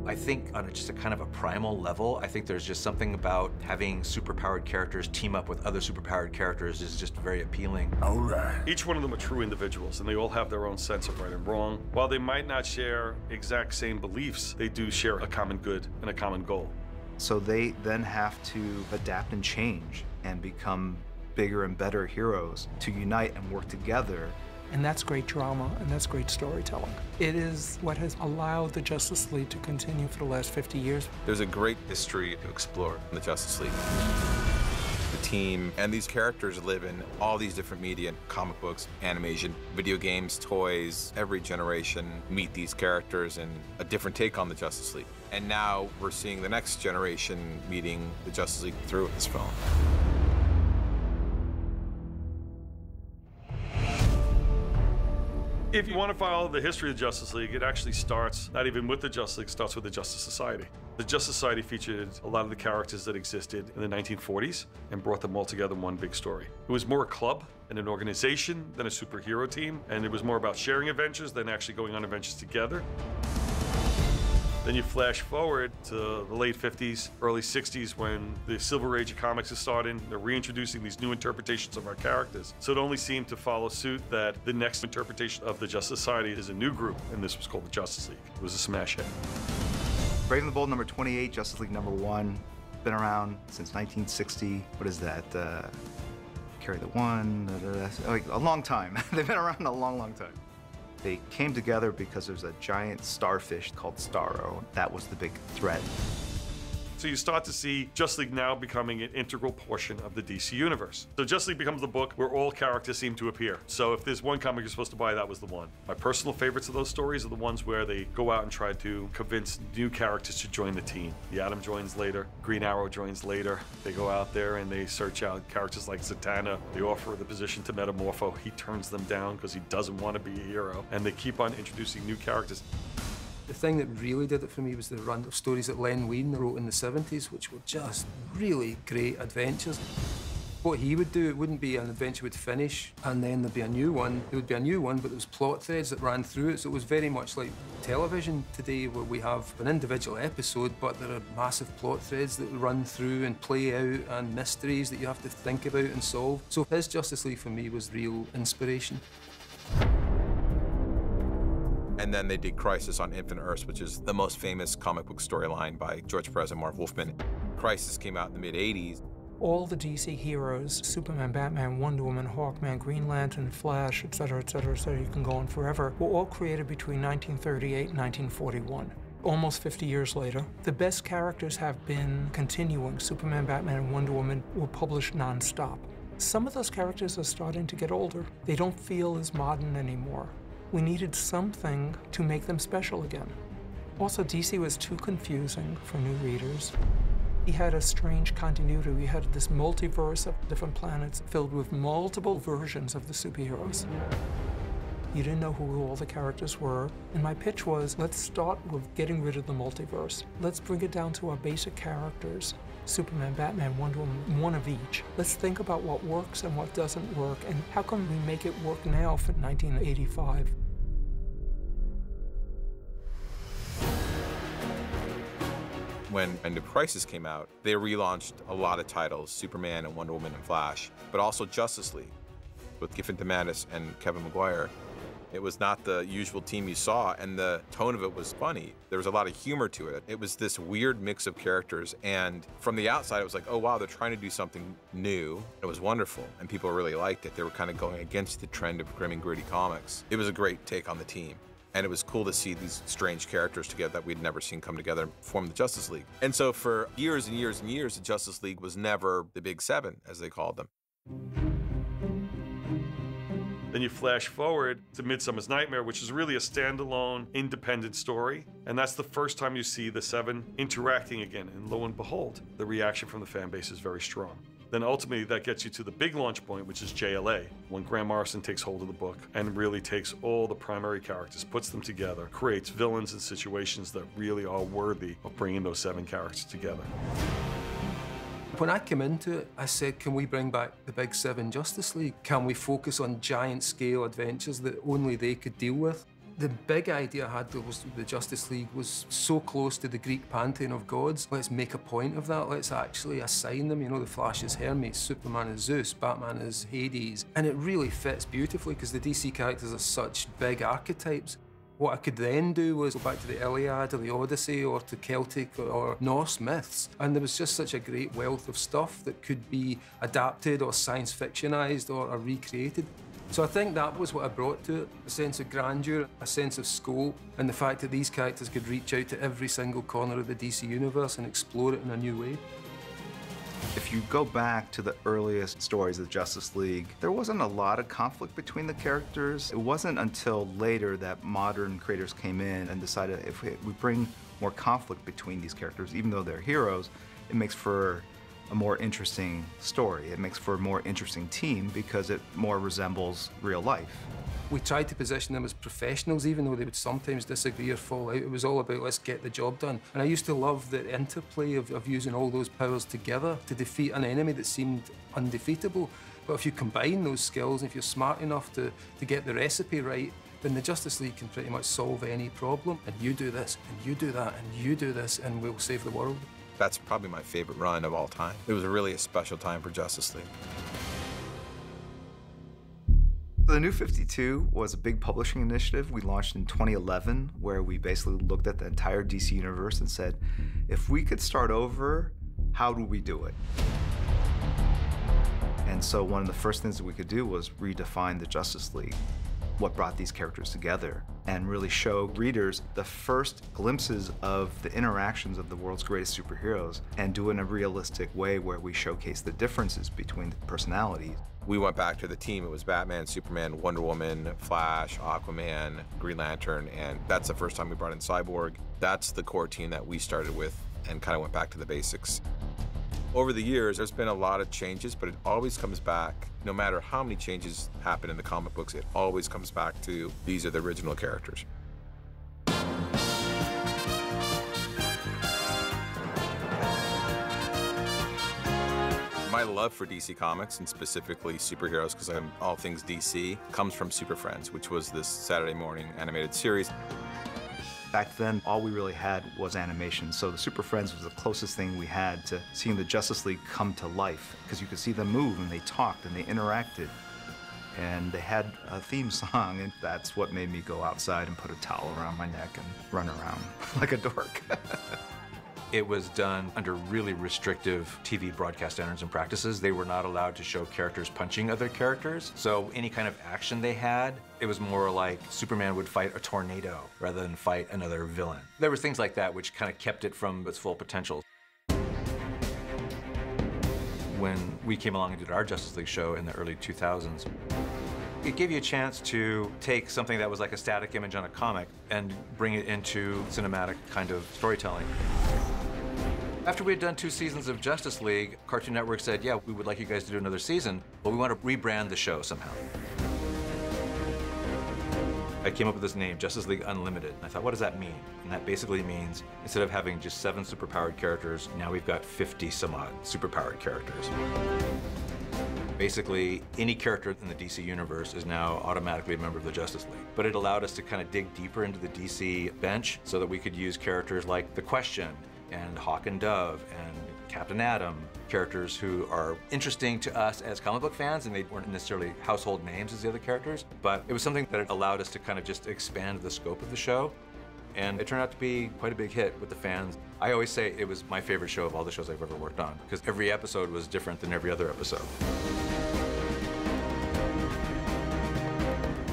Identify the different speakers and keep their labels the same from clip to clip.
Speaker 1: I think on just a kind of a primal level, I think there's just something about having superpowered characters team up with other superpowered characters is just very appealing.
Speaker 2: All right.
Speaker 3: Each one of them are true individuals, and they all have their own sense of right and wrong. While they might not share exact same beliefs, they do share a common good and a common goal.
Speaker 4: So they then have to adapt and change and become bigger and better heroes to unite and work together.
Speaker 5: And that's great drama, and that's great storytelling. It is what has allowed the Justice League to continue for the last 50 years.
Speaker 6: There's a great history to explore in the Justice League. The team and these characters live in all these different media, comic books, animation, video games, toys. Every generation meet these characters and a different take on the Justice League. And now we're seeing the next generation meeting the Justice League through this film.
Speaker 3: If you want to follow the history of the Justice League, it actually starts not even with the Justice League, it starts with the Justice Society. The Justice Society featured a lot of the characters that existed in the 1940s and brought them all together in one big story. It was more a club and an organization than a superhero team, and it was more about sharing adventures than actually going on adventures together. Then you flash forward to the late 50s, early 60s when the Silver Age of comics is starting. They're reintroducing these new interpretations of our characters. So it only seemed to follow suit that the next interpretation of the Justice Society is a new group, and this was called the Justice League. It was a smash hit.
Speaker 4: Brave and the Bold number 28, Justice League number 1. Been around since 1960. What is that? Carry the One. Like a long time. They've been around a long, long time. They came together because there's a giant starfish called Starro. That was the big threat.
Speaker 3: So you start to see Justice League now becoming an integral portion of the DC universe. So Justice League becomes the book where all characters seem to appear. So if there's one comic you're supposed to buy, that was the one. My personal favorites of those stories are the ones where they go out and try to convince new characters to join the team. The Atom joins later, Green Arrow joins later. They go out there and they search out characters like Zatanna. They offer the position to Metamorpho. He turns them down because he doesn't want to be a hero. And they keep on introducing new characters.
Speaker 7: The thing that really did it for me was the run of stories that Len Wein wrote in the 70s, which were just really great adventures. What he would do, it wouldn't be an adventure would finish and then there'd be a new one. There would be a new one, but there was plot threads that ran through it, so it was very much like television today, where we have an individual episode, but there are massive plot threads that run through and play out, and mysteries that you have to think about and solve. So his Justice League for me was real inspiration.
Speaker 6: And then they did Crisis on Infinite Earths, which is the most famous comic book storyline by George Perez and Marv Wolfman. Crisis came out in the mid-'80s.
Speaker 5: All the DC heroes, Superman, Batman, Wonder Woman, Hawkman, Green Lantern, Flash, etc., etc., etc., you can go on forever, were all created between 1938 and 1941. Almost 50 years later, the best characters have been continuing. Superman, Batman, and Wonder Woman were published non-stop. Some of those characters are starting to get older. They don't feel as modern anymore. We needed something to make them special again. Also, DC was too confusing for new readers. He had a strange continuity. We had this multiverse of different planets filled with multiple versions of the superheroes. You didn't know who all the characters were. And my pitch was, let's start with getting rid of the multiverse. Let's bring it down to our basic characters. Superman, Batman, Wonder Woman, one of each. Let's think about what works and what doesn't work, and how can we make it work now for 1985?
Speaker 6: When End of Crisis came out, they relaunched a lot of titles, Superman and Wonder Woman and Flash, but also Justice League with Giffen DeMatteis and Kevin Maguire. It was not the usual team you saw, and the tone of it was funny. There was a lot of humor to it. It was this weird mix of characters, and from the outside, it was like, oh wow, they're trying to do something new. It was wonderful, and people really liked it. They were kind of going against the trend of grim and gritty comics. It was a great take on the team, and it was cool to see these strange characters together that we'd never seen come together and form the Justice League. And so for years and years and years, the Justice League was never the Big Seven, as they called them.
Speaker 3: Then you flash forward to Midsummer's Nightmare, which is really a standalone, independent story. And that's the first time you see the Seven interacting again. And lo and behold, the reaction from the fan base is very strong. Then ultimately that gets you to the big launch point, which is JLA, when Grant Morrison takes hold of the book and really takes all the primary characters, puts them together, creates villains and situations that really are worthy of bringing those 7 characters together.
Speaker 7: When I came into it, I said, can we bring back the Big Seven Justice League? Can we focus on giant scale adventures that only they could deal with? The big idea I had was the Justice League was so close to the Greek pantheon of gods. Let's make a point of that. Let's actually assign them. You know, the Flash is Hermes, Superman is Zeus, Batman is Hades. And it really fits beautifully because the DC characters are such big archetypes. What I could then do was go back to the Iliad or the Odyssey or to Celtic or Norse myths. And there was just such a great wealth of stuff that could be adapted or science fictionized or recreated. So I think that was what I brought to it, a sense of grandeur, a sense of scope, and the fact that these characters could reach out to every single corner of the DC universe and explore it in a new way.
Speaker 4: If you go back to the earliest stories of the Justice League, there wasn't a lot of conflict between the characters. It wasn't until later that modern creators came in and decided if we bring more conflict between these characters, even though they're heroes, it makes for a more interesting story. It makes for a more interesting team because it more resembles real life.
Speaker 7: We tried to position them as professionals, even though they would sometimes disagree or fall out. It was all about let's get the job done. And I used to love the interplay of using all those powers together to defeat an enemy that seemed undefeatable. But if you combine those skills, if you're smart enough to get the recipe right, then the Justice League can pretty much solve any problem. And you do this, and you do that, and you do this, and we'll save the world.
Speaker 6: That's probably my favorite run of all time. It was really a special time for Justice League.
Speaker 4: The New 52 was a big publishing initiative we launched in 2011, where we basically looked at the entire DC universe and said, if we could start over, how do we do it? And so one of the first things that we could do was redefine the Justice League, what brought these characters together, and really show readers the first glimpses of the interactions of the world's greatest superheroes and do it in a realistic way where we showcase the differences between the personalities.
Speaker 6: We went back to the team. It was Batman, Superman, Wonder Woman, Flash, Aquaman, Green Lantern, and that's the first time we brought in Cyborg. That's the core team that we started with and kind of went back to the basics. Over the years, there's been a lot of changes, but it always comes back, no matter how many changes happen in the comic books, it always comes back to these are the original characters. My love for DC Comics, and specifically superheroes, because I'm all things DC, comes from Super Friends, which was this Saturday morning animated series.
Speaker 4: Back then, all we really had was animation, so the Super Friends was the closest thing we had to seeing the Justice League come to life, because you could see them move, and they talked, and they interacted. And they had a theme song, and that's what made me go outside and put a towel around my neck and run around like a dork.
Speaker 1: It was done under really restrictive TV broadcast standards and practices. They were not allowed to show characters punching other characters. So any kind of action they had, it was more like Superman would fight a tornado rather than fight another villain. There was things like that which kind of kept it from its full potential. When we came along and did our Justice League show in the early 2000s, it gave you a chance to take something that was like a static image on a comic and bring it into cinematic kind of storytelling. After we had done 2 seasons of Justice League, Cartoon Network said, yeah, we would like you guys to do another season, but we want to rebrand the show somehow. I came up with this name, Justice League Unlimited. And I thought, what does that mean? And that basically means instead of having just 7 superpowered characters, now we've got 50 some odd superpowered characters. Basically, any character in the DC universe is now automatically a member of the Justice League. But it allowed us to kind of dig deeper into the DC bench so that we could use characters like The Question and Hawk and Dove and Captain Atom, characters who are interesting to us as comic book fans, and they weren't necessarily household names as the other characters, but it was something that allowed us to kind of just expand the scope of the show. And it turned out to be quite a big hit with the fans. I always say it was my favorite show of all the shows I've ever worked on, because every episode was different than every other episode.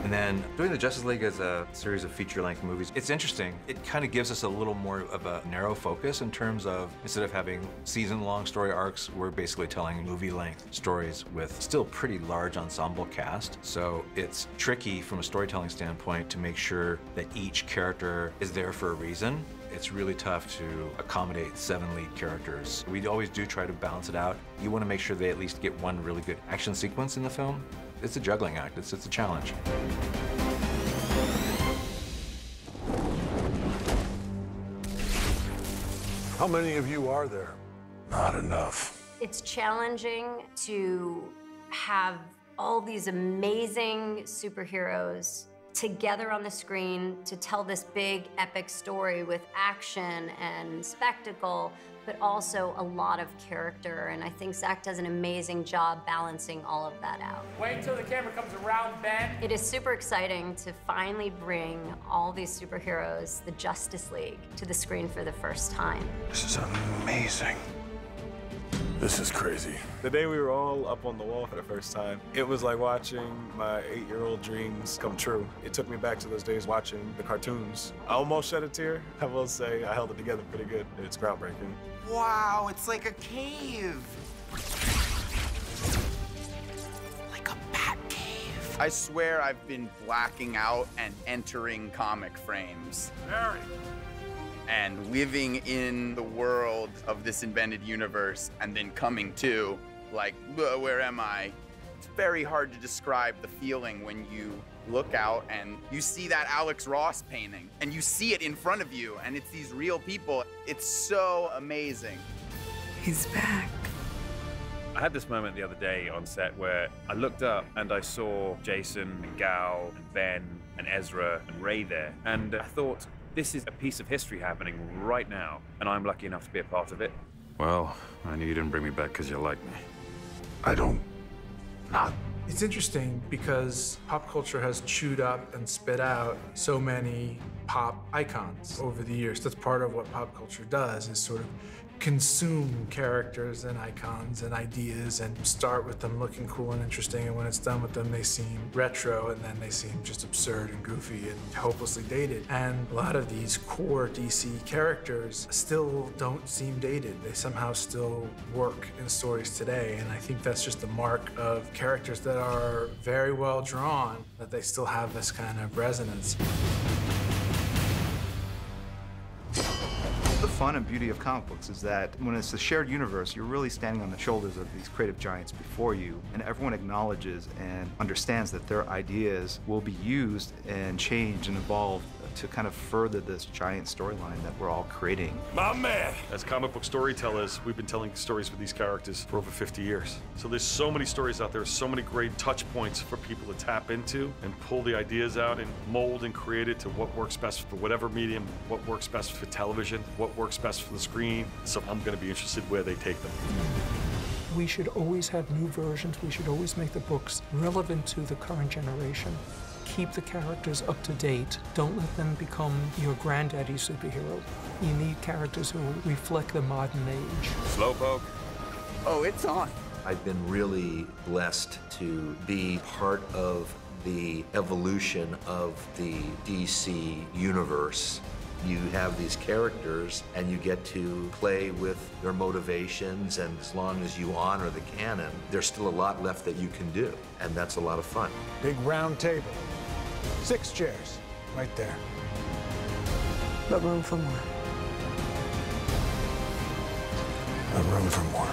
Speaker 1: And then doing the Justice League as a series of feature-length movies, it's interesting. It kind of gives us a little more of a narrow focus in terms of, instead of having season-long story arcs, we're basically telling movie-length stories with still pretty large ensemble cast. So it's tricky from a storytelling standpoint to make sure that each character is there for a reason. It's really tough to accommodate 7 lead characters. We always do try to balance it out. You want to make sure they at least get one really good action sequence in the film. It's a juggling act, it's a challenge.
Speaker 2: How many of you are there? Not enough.
Speaker 8: It's challenging to have all these amazing superheroes together on the screen to tell this big, epic story with action and spectacle, but also a lot of character. And I think Zack does an amazing job balancing all of that out.
Speaker 9: Wait until the camera comes around, Ben.
Speaker 8: It is super exciting to finally bring all these superheroes, the Justice League, to the screen for the first time.
Speaker 2: This is amazing. This is crazy.
Speaker 10: The day we were all up on the wall for the first time, it was like watching my 8-year-old dreams come true. It took me back to those days watching the cartoons. I almost shed a tear. I will say I held it together pretty good. It's groundbreaking.
Speaker 11: Wow, it's like a cave. Like a bat cave. I swear I've been blacking out and entering comic frames.
Speaker 2: Harry.
Speaker 11: And living in the world of this invented universe and then coming to, like, where am I? It's very hard to describe the feeling when you look out and you see that Alex Ross painting and you see it in front of you and it's these real people. It's so amazing.
Speaker 12: He's back.
Speaker 13: I had this moment the other day on set where I looked up and I saw Jason and Gal and Ben and Ezra and Ray there, and I thought, this is a piece of history happening right now, and I'm lucky enough to be a part of it.
Speaker 3: Well, I knew you didn't bring me back because you like me.
Speaker 2: I don't. Not.
Speaker 5: It's interesting because pop culture has chewed up and spit out so many pop icons over the years. That's part of what pop culture does, is sort of consume characters and icons and ideas and start with them looking cool and interesting, and when it's done with them, they seem retro, and then they seem just absurd and goofy and hopelessly dated. And a lot of these core DC characters still don't seem dated. They somehow still work in stories today, and I think that's just the mark of characters that are very well drawn, that they still have this kind of resonance.
Speaker 4: The fun and beauty of comic books is that when it's a shared universe, you're really standing on the shoulders of these creative giants before you, and everyone acknowledges and understands that their ideas will be used and changed and evolved to kind of further this giant storyline that we're all creating.
Speaker 2: My man!
Speaker 3: As comic book storytellers, we've been telling stories with these characters for over 50 years. So there's so many stories out there, so many great touch points for people to tap into and pull the ideas out and mold and create it to what works best for whatever medium, what works best for television, what works best for the screen. So I'm going to be interested where they take them.
Speaker 5: We should always have new versions. We should always make the books relevant to the current generation. Keep the characters up to date. Don't let them become your granddaddy superhero. You need characters who reflect the modern age.
Speaker 13: Slowpoke.
Speaker 11: Oh, it's on.
Speaker 14: I've been really blessed to be part of the evolution of the DC universe. You have these characters and you get to play with their motivations, and as long as you honor the canon, there's still a lot left that you can do, and that's a lot of fun.
Speaker 2: Big round table. 6 chairs. Right there.
Speaker 12: But room for more.
Speaker 2: A room for more.